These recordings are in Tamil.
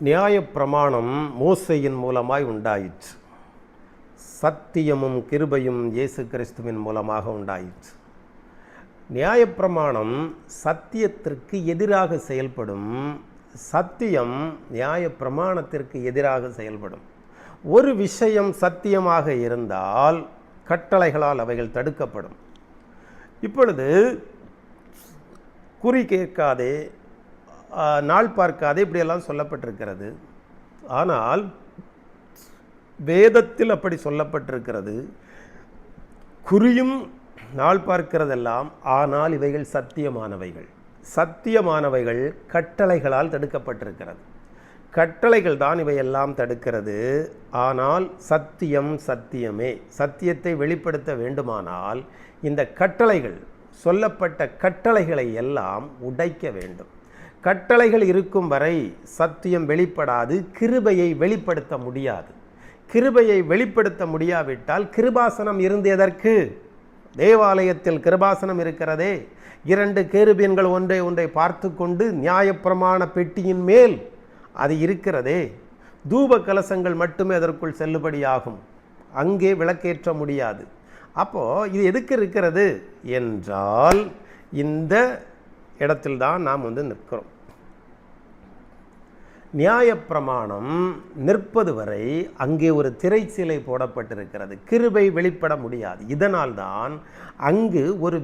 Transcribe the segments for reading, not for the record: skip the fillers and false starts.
நியாயப்பிரமாணம் மோசேயின் மூலமாய் உண்டாயிற்று. சத்தியமும் கிருபையும் இயேசு கிறிஸ்துவின் மூலமாக உண்டாயிற்று. நியாயப்பிரமாணம் சத்தியத்திற்கு எதிராக செயல்படும், சத்தியம் நியாயப்பிரமாணத்திற்கு எதிராக செயல்படும். ஒரு விஷயம் சத்தியமாக இருந்தால் கட்டளைகளால் அவைகள் தடுக்கப்படும். இப்பொழுது குறி கேட்காதே, நாள் பார்க்காதே, இப்படியெல்லாம் சொல்லப்பட்டிருக்கிறது. ஆனால் வேதத்தில் அப்படி சொல்லப்பட்டிருக்கிறது. குறியும் நாள் பார்க்கிறதெல்லாம், ஆனால் இவைகள் சத்தியமானவைகள். சத்தியமானவைகள் கட்டளைகளால் தடுக்கப்பட்டிருக்கிறது. கட்டளைகள் தான் இவையெல்லாம் தடுக்கிறது. ஆனால் சத்தியம் சத்தியமே. சத்தியத்தை வெளிப்படுத்த வேண்டுமானால் இந்த கட்டளைகள், சொல்லப்பட்ட கட்டளைகளை எல்லாம் உடைக்க வேண்டும். கட்டளைகள் இருக்கும் வரை சத்தியம் வெளிப்படாது, கிருபையை வெளிப்படுத்த முடியாது. கிருபையை வெளிப்படுத்த முடியாவிட்டால் கிருபாசனம் இருந்து எதற்கு? தேவாலயத்தில் கிருபாசனம் இருக்கிறதே, 2 கேருபீன்கள் ஒன்றை ஒன்றை பார்த்து கொண்டு நியாயப்பிரமாண பெட்டியின் மேல் அது இருக்கிறதே, தூப கலசங்கள் மட்டுமே அதற்குள் செல்லுபடியாகும். அங்கே விளக்கேற்ற முடியாது. அப்போது இது எதுக்கு இருக்கிறது என்றால் இந்த இடத்தில்தான் நாம் நிற்கிறோம். நியாயப்பிரமாணம் நிற்பது வரை அங்கே ஒரு திரைச்சீலை போடப்பட்டிருக்கிறது. கிருபை வெளிப்பட முடியாது. இதனால்தான் அங்கு ஒரு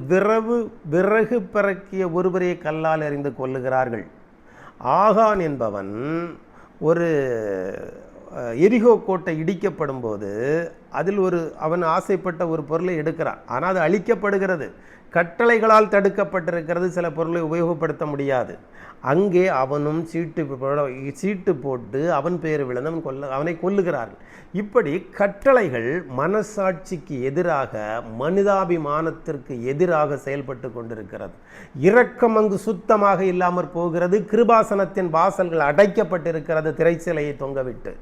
விறகு பிறக்கிய ஒருவரே கல்லால் எறிந்து கொல்லுகிறார்கள். ஆகான் என்பவன் ஒரு எரிகோ கோட்டை இடிக்கப்படும் போது அதில் அவன் ஆசைப்பட்ட ஒரு பொருளை எடுக்கிறான். ஆனால் அது அழிக்கப்படுகிறது. கட்டளைகளால் தடுக்கப்பட்டிருக்கிறது. சில பொருளை உபயோகப்படுத்த முடியாது. அங்கே அவனும் சீட்டு போட்டு அவன் பேர் விழுந்து அவனை கொல்லுகிறார்கள். இப்படி கட்டளைகள் மனசாட்சிக்கு எதிராக, மனிதாபிமானத்திற்கு எதிராக செயல்பட்டு கொண்டிருக்கிறது. இரக்கம் அங்கு சுத்தமாக இல்லாமற் போகிறது. கிருபாசனத்தின் வாசல்கள் அடைக்கப்பட்டிருக்கிறது திரைச்சிலையை தொங்கவிட்டு.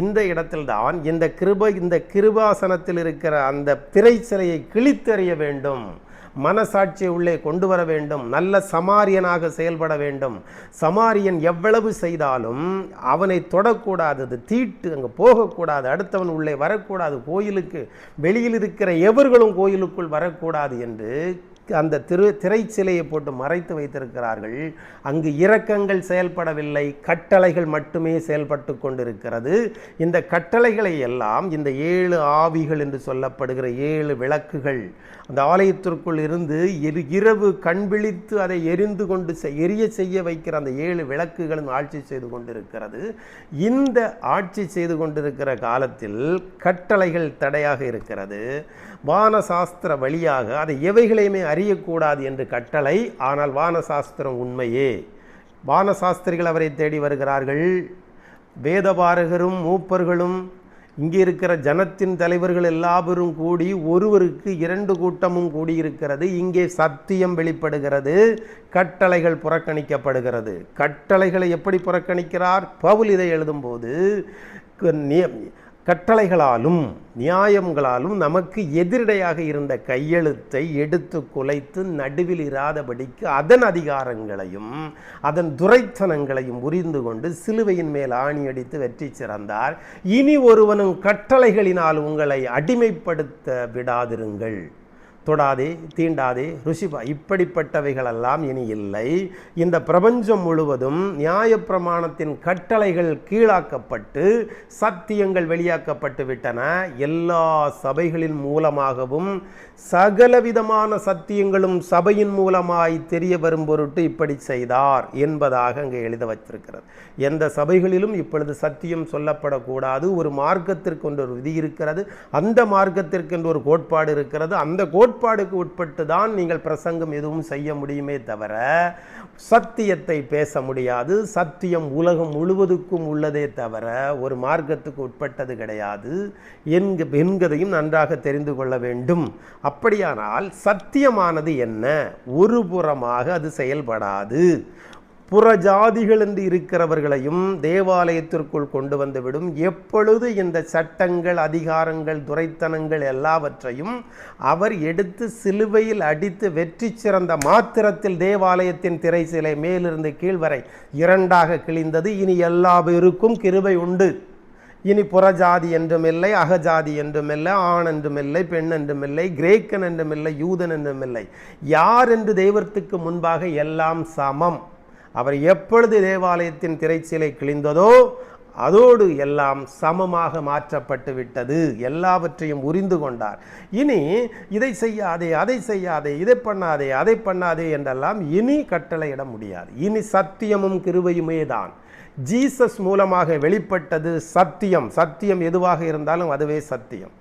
இந்த இடத்தில்தான் இந்த கிருபாசனத்தில் இருக்கிற அந்த திரைச்சிலையை கிழித்தெறிய வேண்டும். மனசாட்சியை உள்ளே கொண்டு வர வேண்டும். நல்ல சமாரியனாக செயல்பட வேண்டும். சமாரியன் எவ்வளவு செய்தாலும் அவனை தொடக்கூடாது. அது தீட்டு, அங்கே போகக்கூடாது. அடுத்தவன் உள்ளே வரக்கூடாது. கோயிலுக்கு வெளியில் இருக்கிற எவர்களும் கோயிலுக்குள் வரக்கூடாது என்று அந்த திரைச்சிலையை போட்டு மறைத்து வைத்திருக்கிறார்கள். அங்கு இரக்கங்கள் செயல்படவில்லை, கட்டளைகள் மட்டுமே செயல்பட்டு கொண்டிருக்கிறது. இந்த கட்டளைகளை எல்லாம் இந்த 7 ஆவிகள் என்று சொல்லப்படுகிற 7 விளக்குகள் அந்த ஆலயத்திற்குள் இருந்து இரவு கண்விழித்து அதை எரிய செய்ய வைக்கிற அந்த 7 விளக்குகளும் ஆட்சி செய்து கொண்டிருக்கிறது. இந்த ஆட்சி செய்து கொண்டிருக்கிற காலத்தில் கட்டளைகள் தடையாக இருக்கிறது. வானசாஸ்திர வழியாக அதை எவைகளையுமே அறியக்கூடாது என்று கட்டளை. ஆனால் வானசாஸ்திரம் உண்மையே. வானசாஸ்திரிகள் அவரை தேடி வருகிறார்கள். வேதபாரகரும் மூப்பர்களும் இங்கே இருக்கிற ஜனத்தின் தலைவர்கள் எல்லாரும் கூடி ஒருவருக்கு 2 கூட்டமும் கூடியிருக்கிறது. இங்கே சத்தியம் வெளிப்படுகிறது, கட்டளைகள் புறக்கணிக்கப்படுகிறது. கட்டளைகளை எப்படி புறக்கணிக்கிறார் பவுல் இதை எழுதும்போது? கட்டளைகளாலும் நியாயங்களாலும் நமக்கு எதிரடையாக இருந்த கையெழுத்தை எடுத்து குலைத்து நடுவில் இராதபடிக்கு அதன் அதிகாரங்களையும் அதன் துரைத்தனங்களையும் உரிந்து கொண்டு சிலுவையின் மேல் ஆணியடித்து வெற்றி சிறந்தார். இனி ஒருவனும் கட்டளைகளினால் உங்களை அடிமைப்படுத்த விடாதிருங்கள். தொடாதே, தீண்டாதே, ருசிபா, இப்படிப்பட்டவைகளெல்லாம் இனி இல்லை. இந்த பிரபஞ்சம் முழுவதும் நியாயப்பிரமாணத்தின் கட்டளைகள் கீழாக்கப்பட்டு சத்தியங்கள் வெளியாக்கப்பட்டு விட்டன. எல்லா சபைகளின் மூலமாகவும் சகலவிதமான சத்தியங்களும் சபையின் மூலமாய் தெரிய வரும் பொருட்டு இப்படி செய்தார் என்பதாக அங்கே எழுத வச்சிருக்கிறது. எந்த சபைகளிலும் இப்பொழுது சத்தியம் சொல்லப்படக்கூடாது. ஒரு மார்க்கத்திற்கு ஒரு விதி இருக்கிறது. அந்த மார்க்கத்திற்கு ஒரு கோட்பாடு இருக்கிறது. அந்த கோட்பாடுக்கு உட்பட்டு தான் நீங்கள் பிரசங்கம் எதுவும் செய்ய முடியுமே தவிர சத்தியத்தை பேச முடியாது. சத்தியம் உலகம் முழுவதுக்கும் உள்ளதே தவிர ஒரு மார்க்கத்துக்கு உட்பட்டது கிடையாது என்கிறதையும் நன்றாக தெரிந்து கொள்ள வேண்டும். அப்படியானால் சத்தியமானது என்ன? ஒரு புறமாக அது செயல்படாது. புறஜாதிகள் என்று இருக்கிறவர்களையும் தேவாலயத்திற்குள் கொண்டு வந்துவிடும். எப்பொழுது இந்த சட்டங்கள், அதிகாரங்கள், துரைத்தனங்கள் எல்லாவற்றையும் அவர் எடுத்து சிலுவையில் அடித்து வெற்றி சிறந்த மாத்திரத்தில் தேவாலயத்தின் திரை சிலை மேலிருந்து கீழ்வரை 2ஆக கிழிந்தது. இனி எல்லா பேருக்கும் கிருபை உண்டு. இனி புறஜாதி என்றும் இல்லை, அகஜாதி என்றும் இல்லை, ஆண் என்றும் இல்லை, பெண் என்றும் இல்லை, கிரேக்கன் என்றும் இல்லை, யூதன் என்றும் இல்லை. யார் என்று தெய்வத்துக்கு முன்பாக எல்லாம் சமம். அவர் எப்பொழுது தேவாலயத்தின் திரைச்சிலை கிழிந்ததோ அதோடு எல்லாம் சமமாக மாற்றப்பட்டு விட்டது. எல்லாவற்றையும் உரிந்து கொண்டார். இனி இதை செய்யாதே, அதை செய்யாதே, இதை பண்ணாதே, அதை பண்ணாதே என்றெல்லாம் இனி கட்டளையிட முடியாது. இனி சத்தியமும் கிருபையுமே தான். ஜீசஸ் மூலமாக வெளிப்பட்டது சத்தியம். சத்தியம் எதுவாக இருந்தாலும் அதுவே சத்தியம்.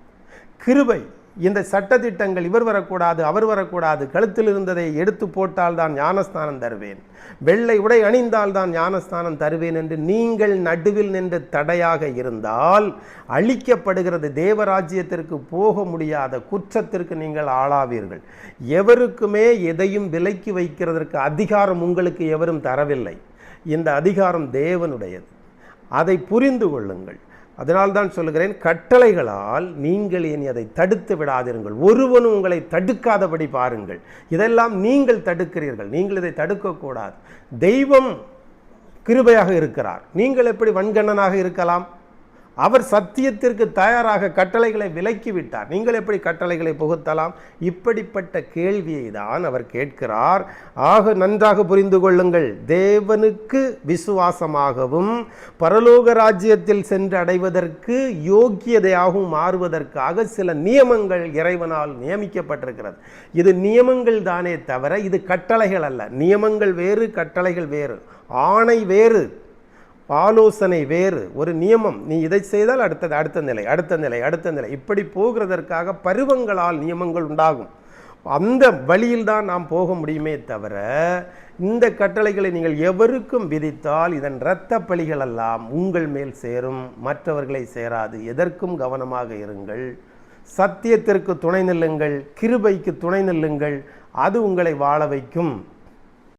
கிருபை, இந்த சட்டத்திட்டங்கள், இவர் வரக்கூடாது, அவர் வரக்கூடாது, கழுத்தில் இருந்ததை எடுத்து போட்டால் தான் ஞானஸ்தானம் தருவேன், வெள்ளை உடை அணிந்தால் தான் ஞானஸ்தானம் தருவேன் என்று நீங்கள் நடுவில் நின்று தடையாக இருந்தால் அழிக்கப்படுகிறது. தேவராஜ்யத்திற்கு போக முடியாத குற்றத்திற்கு நீங்கள் ஆளாவீர்கள். எவருக்குமே எதையும் விலக்கி வைக்கிறதற்கு அதிகாரம் உங்களுக்கு எவரும் தரவில்லை. இந்த அதிகாரம் தேவனுடையது. அதை புரிந்து கொள்ளுங்கள். அதனால்தான் சொல்லுகிறேன், கட்டளைகளால் நீங்கள் இனி அதை தடுத்து விடாதீர்கள். ஒருவனும் உங்களை தடுக்காதபடி பாருங்கள். இதெல்லாம் நீங்கள் தடுக்கிறீர்கள். நீங்கள் இதை தடுக்கக்கூடாது. தெய்வம் கிருபையாக இருக்கிறார். நீங்கள் எப்படி வன்கண்ணனாக இருக்கலாம்? அவர் சத்தியத்திற்கு தயாராக கட்டளைகளை விலக்கிவிட்டார். நீங்கள் எப்படி கட்டளைகளை புகுத்தலாம்? இப்படிப்பட்ட கேள்வியை தான் அவர் கேட்கிறார். ஆக நன்றாக புரிந்து கொள்ளுங்கள். தேவனுக்கு விசுவாசமாகவும் பரலோக ராஜ்யத்தில் சென்று அடைவதற்கு யோக்கியதையாகவும் மாறுவதற்காக சில நியமங்கள் இறைவனால் நியமிக்கப்பட்டிருக்கிறது. இது நியமங்கள் தானே தவிர இது கட்டளைகள் அல்ல. நியமங்கள் வேறு, கட்டளைகள் வேறு. ஆணை வேறு, ஆலோசனை வேறு. ஒரு நியமம், நீ இதை செய்தால் அடுத்த நிலை இப்படி போகிறதற்காக பருவங்களால் நியமங்கள் உண்டாகும். அந்த வழியில் தான் நாம் போக முடியுமே தவிர இந்த கட்டளைகளை நீங்கள் எவருக்கும் விதித்தால் இதன் இரத்த பலிகள் எல்லாம் உங்கள் மேல் சேரும், மற்றவர்களை சேராது. எதற்கும் கவனமாக இருங்கள். சத்தியத்திற்கு துணை நில்லுங்கள், கிருபைக்கு துணை நில்லுங்கள். அது உங்களை வாழ வைக்கும்.